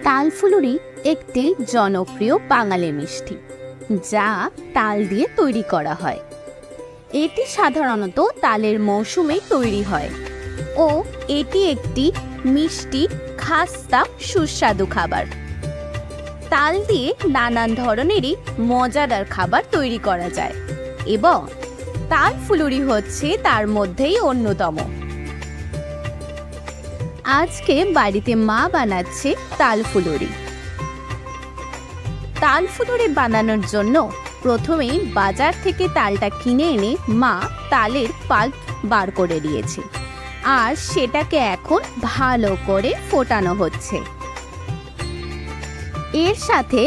তালফুলুরি একটি জনপ্রিয় বাঙালি মিষ্টি যা তাল দিয়ে তৈরি করা হয়। এটি সাধারণত তালের মৌসুমে তৈরি হয় ও এটি একটি মিষ্টি খাস্তা সুস্বাদু খাবার। তাল দিয়ে নানান ধরনেরই মজাদার খাবার তৈরি করা যায় এবং তালফুলুরি হচ্ছে তার মধ্যেই অন্যতম। আজকে বাড়িতে মা বানাচ্ছে তালফুলুরি। তালফুলুরি বানানোর জন্য প্রথমেই বাজার থেকে তালটা কিনে এনে মা তালের পাল্প বার করে দিয়েছে আর সেটাকে এখন ভালো করে ফোটানো হচ্ছে। এর সাথে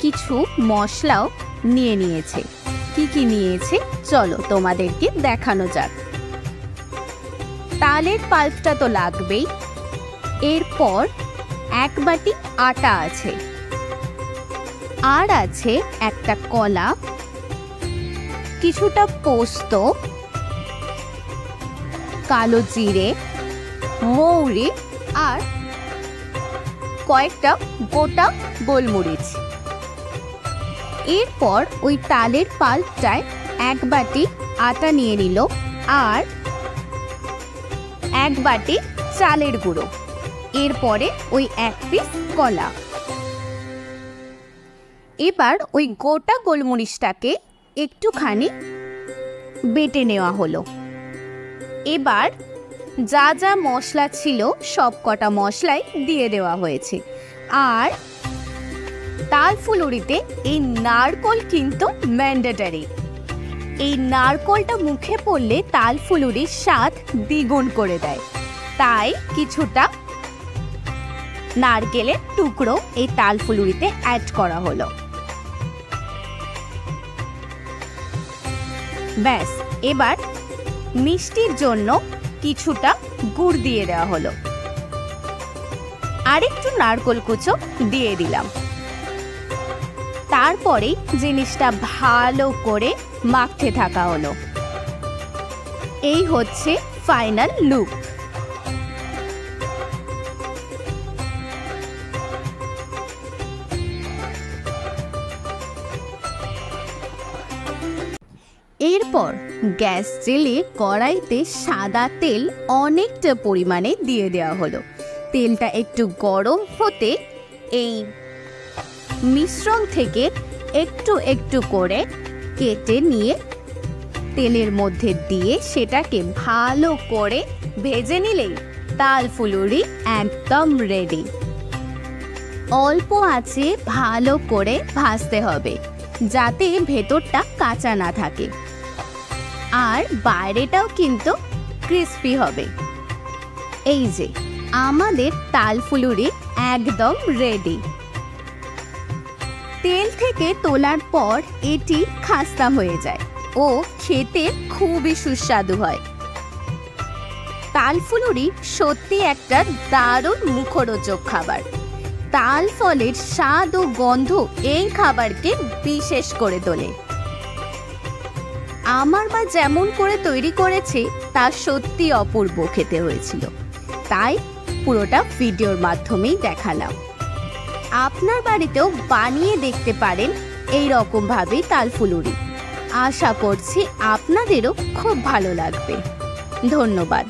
কিছু মশলাও নিয়ে নিয়েছে। কি নিয়েছে চলো তোমাদেরকে দেখানো যাক। তালের পাল্পটা তো লাগবেই, এরপর এক বাটি আটা আছে, আর আছে একটা কলা, কিছুটা পোস্ত, কালো জিরে, মৌরি আর কয়েকটা গোটা গোলমরিচ। এরপর ওই তালের পাল্পটায় এক বাটি আটা নিয়ে নিল আর এক বাটি চালের গুঁড়ো, এরপরে ওই এক পিস কলা। এবার ওই গোটা গোলমরিচটাকে একটুখানি বেটে নেওয়া হলো। এবার যা যা মশলা ছিল সব কটা মশলাই দিয়ে দেওয়া হয়েছে। আর তালফুলুরিতে এই নারকোল কিন্তু ম্যান্ডেটরি। এই নারকোলটা মুখে পড়লে তালফুলুরির স্বাদ দ্বিগুণ করে দেয়, তাই কিছুটা নারকেলের টুকরো এই তালফুলুরিতে অ্যাড করা হলো। ব্যাস, এবার মিষ্টির জন্য কিছুটা গুড় দিয়ে দেওয়া হলো আর একটু নারকেল কুচো দিয়ে দিলাম। তারপরে জিনিসটা ভালো করে মাখতে থাকা হলো। এই হচ্ছে ফাইনাল লুক। এরপর গ্যাস জ্বেলে কড়াইতে সাদা তেল অনেকটা পরিমাণে দিয়ে দেওয়া হলো। তেলটা একটু গরম হতে এই মিশ্রণ থেকে একটু একটু করে কেটে নিয়ে তেলের মধ্যে দিয়ে সেটাকে ভালো করে ভেজে নিলেই তালফুলুরি একদম রেডি। অল্প আঁচে ভালো করে ভাজতে হবে যাতে ভেতরটা কাঁচা না থাকে আর বাইরেটাও কিন্তু ক্রিস্পি হবে। এই যে আমাদের তালফুলুরি একদম রেডি। তেল থেকে তোলার পর এটি খাস্তা হয়ে যায় ও খেতে খুবই সুস্বাদু হয়। তালফুলুরি সত্যি একটা দারুণ মুখরোচক খাবার। তাল ফলের স্বাদ ও গন্ধ এই খাবারকে বিশেষ করে তোলে। আমার মা যেমন করে তৈরি করেছে তা সত্যি অপূর্ব খেতে হয়েছিল, তাই পুরোটা ভিডিওর মাধ্যমেই দেখালাম। আপনার বাড়িতেও বানিয়ে দেখতে পারেন এই রকম ভাবে তালফুলুরি। আশা করছি আপনাদেরও খুব ভালো লাগবে। ধন্যবাদ।